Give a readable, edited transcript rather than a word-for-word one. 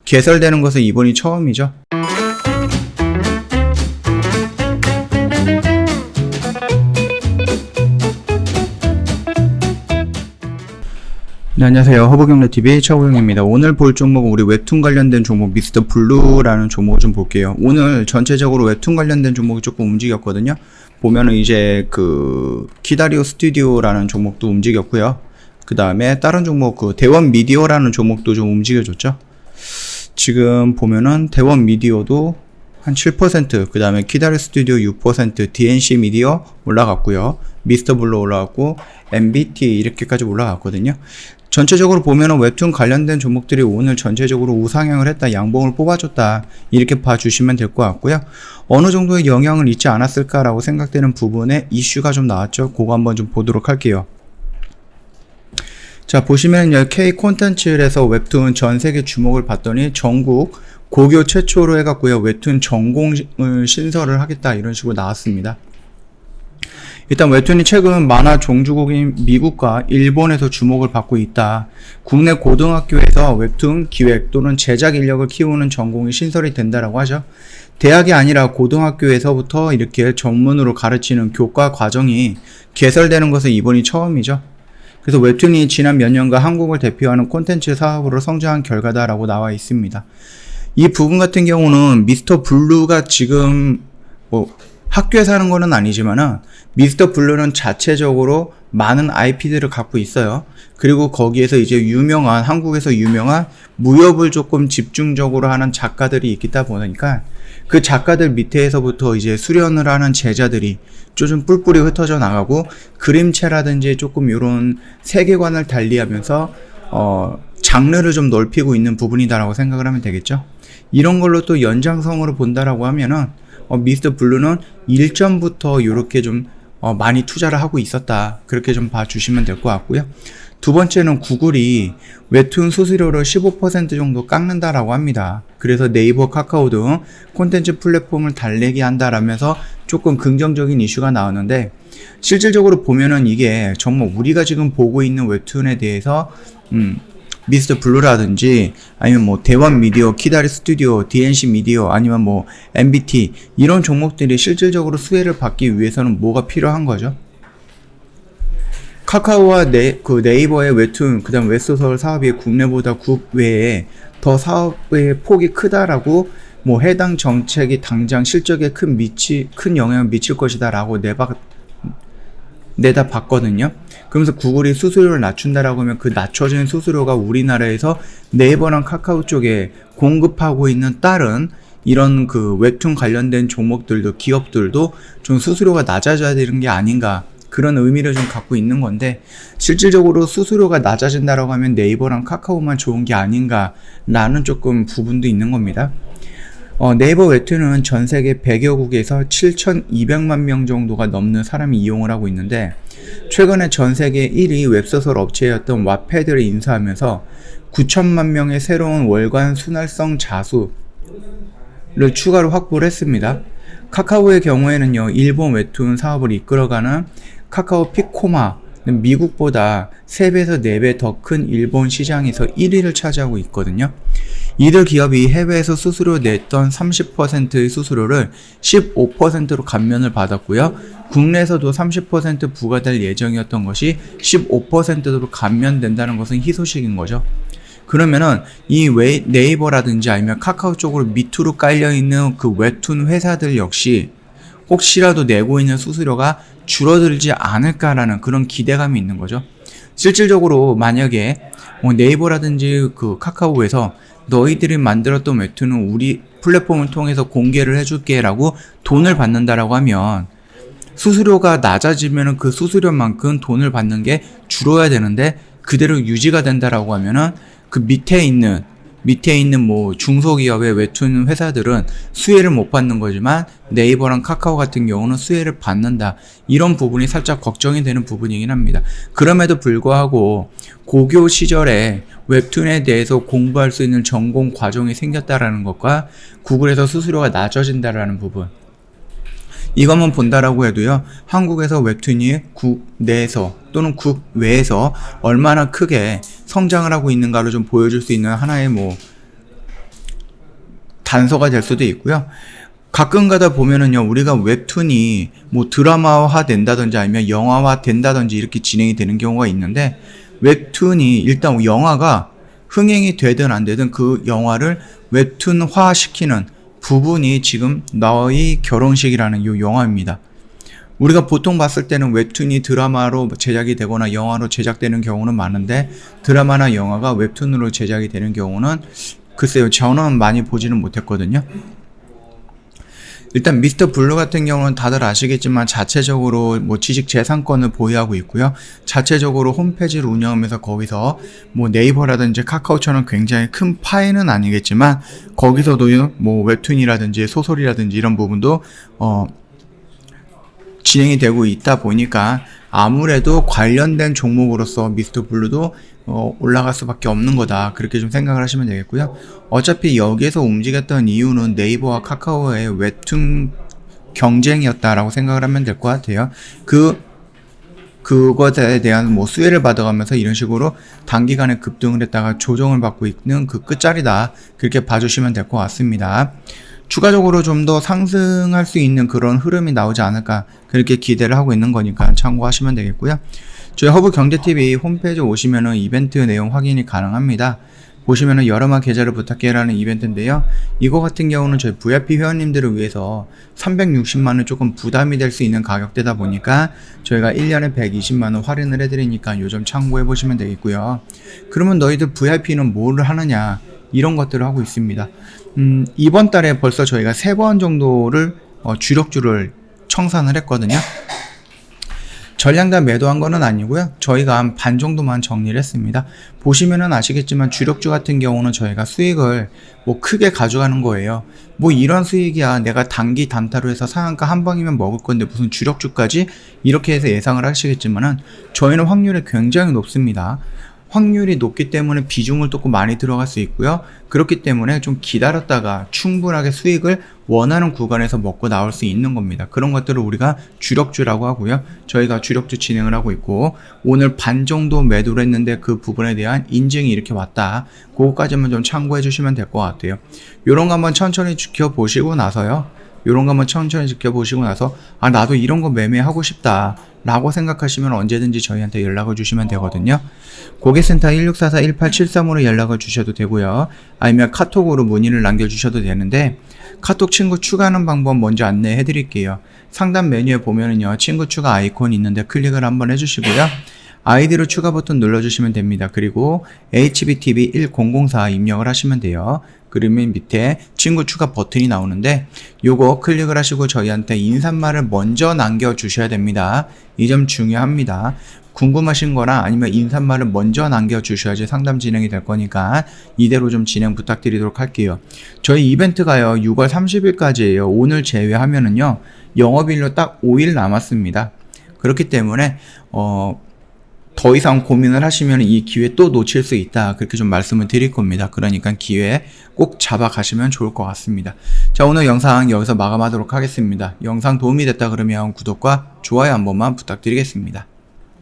개설되는 것은 이번이 처음이죠. 네, 안녕하세요. 허브경제TV 최호영입니다. 오늘 볼 종목은 우리 웹툰 관련된 종목 미스터 블루라는 종목을 좀 볼게요. 오늘 전체적으로 웹툰 관련된 종목이 조금 움직였거든요. 보면은 이제 키다리오 스튜디오라는 종목도 움직였고요. 그 다음에 다른 종목 대원 미디어라는 종목도 좀 움직여줬죠. 지금 보면은 대원 미디어도 한 7%, 그 다음에 키다리오 스튜디오 6%, DNC 미디어 올라갔고요. 미스터 블루 올라갔고, MBT 이렇게까지 올라갔거든요. 전체적으로 보면은 웹툰 관련된 종목들이 오늘 전체적으로 우상향을 했다, 양봉을 뽑아줬다, 이렇게 봐주시면 될 것 같고요. 어느 정도의 영향을 잊지 않았을까라고 생각되는 부분에 이슈가 좀 나왔죠. 그거 한번 좀 보도록 할게요. 자, 보시면 K 콘텐츠에서 웹툰 전 세계 주목을 받더니 전국 고교 최초로 해갖고요, 웹툰 전공을 신설을 하겠다, 이런 식으로 나왔습니다. 일단 웹툰이 최근 만화 종주국인 미국과 일본에서 주목을 받고 있다. 국내 고등학교에서 웹툰 기획 또는 제작 인력을 키우는 전공이 신설이 된다라고 하죠. 대학이 아니라 고등학교에서부터 이렇게 전문으로 가르치는 교과 과정이 개설되는 것은 이번이 처음이죠. 그래서 웹툰이 지난 몇 년간 한국을 대표하는 콘텐츠 사업으로 성장한 결과다라고 나와 있습니다. 이 부분 같은 경우는 미스터 블루가 지금 학교에서 하는 거는 아니지만은 미스터 블루는 자체적으로 많은 IP들을 갖고 있어요. 그리고 거기에서 이제 한국에서 유명한 무협을 조금 집중적으로 하는 작가들이 있다 보니까 그 작가들 밑에서부터 이제 수련을 하는 제자들이 좀 뿔뿔이 흩어져 나가고, 그림체라든지 조금 이런 세계관을 달리하면서 장르를 좀 넓히고 있는 부분이다라고 생각을 하면 되겠죠. 이런 걸로 또 연장성으로 본다라고 하면은 미스터 블루는 일전부터 이렇게 좀 많이 투자를 하고 있었다, 그렇게 좀 봐주시면 될 것 같고요. 두 번째는 구글이 웹툰 수수료를 15% 정도 깎는다라고 합니다. 그래서 네이버, 카카오 등 콘텐츠 플랫폼을 달래게 한다라면서 조금 긍정적인 이슈가 나오는데, 실질적으로 보면은 이게 정말 우리가 지금 보고 있는 웹툰에 대해서 미스터 블루라든지 아니면 대원 미디어, 키다리 스튜디오, DNC 미디어, 아니면 MBT 이런 종목들이 실질적으로 수혜를 받기 위해서는 뭐가 필요한 거죠? 카카오와 네이버의 웹툰, 그 다음 웹소설 사업이 국내보다 국외에 더 사업의 폭이 크다라고 해당 정책이 당장 실적에 큰 영향을 미칠 것이다 라고 내다 봤거든요. 그러면서 구글이 수수료를 낮춘다라고 하면 그 낮춰진 수수료가 우리나라에서 네이버랑 카카오 쪽에 공급하고 있는 다른 이런 웹툰 관련된 종목들도, 기업들도 좀 수수료가 낮아져야 되는 게 아닌가, 그런 의미를 좀 갖고 있는 건데, 실질적으로 수수료가 낮아진다라고 하면 네이버랑 카카오만 좋은 게 아닌가라는 조금 부분도 있는 겁니다. 네이버 웹툰은 전 세계 100여 국에서 7,200만 명 정도가 넘는 사람이 이용을 하고 있는데, 최근에 전 세계 1위 웹소설 업체였던 왓패드를 인수하면서 9천만 명의 새로운 월간 순활성 자수를 추가로 확보를 했습니다. 카카오의 경우에는요, 일본 웹툰 사업을 이끌어가는 카카오 피코마는 미국보다 3배에서 4배 더 큰 일본 시장에서 1위를 차지하고 있거든요. 이들 기업이 해외에서 수수료 냈던 30%의 수수료를 15%로 감면을 받았고요. 국내에서도 30% 부과될 예정이었던 것이 15%로 감면된다는 것은 희소식인 거죠. 그러면은 이 네이버라든지 아니면 카카오 쪽으로 밑으로 깔려있는 그 웹툰 회사들 역시 혹시라도 내고 있는 수수료가 줄어들지 않을까라는 그런 기대감이 있는 거죠. 실질적으로 만약에 네이버라든지 카카오에서 너희들이 만들었던 웹툰은 우리 플랫폼을 통해서 공개를 해줄게 라고 돈을 받는다라고 하면, 수수료가 낮아지면은 그 수수료만큼 돈을 받는 게 줄어야 되는데 그대로 유지가 된다라고 하면은 그 밑에 있는 중소기업의 웹툰 회사들은 수혜를 못 받는 거지만 네이버랑 카카오 같은 경우는 수혜를 받는다. 이런 부분이 살짝 걱정이 되는 부분이긴 합니다. 그럼에도 불구하고 고교 시절에 웹툰에 대해서 공부할 수 있는 전공 과정이 생겼다라는 것과 구글에서 수수료가 낮아진다라는 부분, 이것만 본다라고 해도요, 한국에서 웹툰이 국내에서 또는 국외에서 얼마나 크게 성장을 하고 있는가를 좀 보여줄 수 있는 하나의 단서가 될 수도 있고요. 가끔 가다 보면은요, 우리가 웹툰이 뭐 드라마화 된다든지 아니면 영화화 된다든지 이렇게 진행이 되는 경우가 있는데, 웹툰이 일단 영화가 흥행이 되든 안 되든 그 영화를 웹툰화 시키는 부분이 지금 너의 결혼식이라는 이 영화입니다. 우리가 보통 봤을 때는 웹툰이 드라마로 제작이 되거나 영화로 제작되는 경우는 많은데, 드라마나 영화가 웹툰으로 제작이 되는 경우는 글쎄요, 저는 많이 보지는 못했거든요. 일단 미스터 블루 같은 경우는 다들 아시겠지만 자체적으로 뭐 지식재산권을 보유하고 있고요. 자체적으로 홈페이지를 운영하면서 거기서 뭐 네이버라든지 카카오처럼 굉장히 큰 파이는 아니겠지만 거기서도 뭐 웹툰이라든지 소설이라든지 이런 부분도 진행이 되고 있다 보니까 아무래도 관련된 종목으로서 미스터 블루도 올라갈 수밖에 없는 거다, 그렇게 좀 생각을 하시면 되겠고요. 어차피 여기에서 움직였던 이유는 네이버와 카카오의 웹툰 경쟁이었다라고 생각을 하면 될 것 같아요. 그것에 대한 뭐 수혜를 받아가면서 이런 식으로 단기간에 급등을 했다가 조정을 받고 있는 그 끝자리다, 그렇게 봐주시면 될 것 같습니다. 추가적으로 좀 더 상승할 수 있는 그런 흐름이 나오지 않을까, 그렇게 기대를 하고 있는 거니까 참고하시면 되겠고요. 저희 허브경제TV 홈페이지 오시면은 이벤트 내용 확인이 가능합니다. 보시면은 여러마 계좌를 부탁해라는 이벤트인데요. 이거 같은 경우는 저희 VIP 회원님들을 위해서 360만원 조금 부담이 될 수 있는 가격대다 보니까 저희가 1년에 120만원 할인을 해드리니까 요점 참고해 보시면 되겠고요. 그러면 너희들 VIP는 뭐를 하느냐, 이런 것들을 하고 있습니다. 이번 달에 벌써 저희가 3번 정도를 주력주를 청산을 했거든요. 전량 다 매도한 거는 아니고요. 저희가 한 반 정도만 정리를 했습니다. 보시면은 아시겠지만 주력주 같은 경우는 저희가 수익을 뭐 크게 가져가는 거예요. 뭐 이런 수익이야, 내가 단기 단타로 해서 상한가 한 방이면 먹을 건데 무슨 주력주까지, 이렇게 해서 예상을 하시겠지만은 저희는 확률이 굉장히 높습니다. 확률이 높기 때문에 비중을 조금 많이 들어갈 수 있고요. 그렇기 때문에 좀 기다렸다가 충분하게 수익을 원하는 구간에서 먹고 나올 수 있는 겁니다. 그런 것들을 우리가 주력주라고 하고요. 저희가 주력주 진행을 하고 있고, 오늘 반 정도 매도를 했는데 그 부분에 대한 인증이 이렇게 왔다, 그거까지만 좀 참고해 주시면 될 것 같아요. 요런 거 한번 천천히 지켜보시고 나서요, 아, 나도 이런 거 매매하고 싶다 라고 생각하시면 언제든지 저희한테 연락을 주시면 되거든요. 고객센터 1644-1873으로 연락을 주셔도 되고요. 아니면 카톡으로 문의를 남겨주셔도 되는데, 카톡 친구 추가하는 방법 먼저 안내해 드릴게요. 상단 메뉴에 보면은요, 친구 추가 아이콘이 있는데 클릭을 한번 해주시고요. 아이디로 추가 버튼 눌러주시면 됩니다. 그리고 HBTV1004 입력을 하시면 돼요. 그러면 밑에 친구 추가 버튼이 나오는데 요거 클릭을 하시고 저희한테 인사말을 먼저 남겨주셔야 됩니다. 이 점 중요합니다. 궁금하신 거나 아니면 인사말을 먼저 남겨주셔야지 상담 진행이 될 거니까 이대로 좀 진행 부탁드리도록 할게요. 저희 이벤트가요 6월 30일까지예요. 오늘 제외하면은요 영업일로 딱 5일 남았습니다. 그렇기 때문에 더 이상 고민을 하시면 이 기회 또 놓칠 수 있다, 그렇게 좀 말씀을 드릴 겁니다. 그러니까 기회 꼭 잡아가시면 좋을 것 같습니다. 자, 오늘 영상 여기서 마감하도록 하겠습니다. 영상 도움이 됐다 그러면 구독과 좋아요 한 번만 부탁드리겠습니다.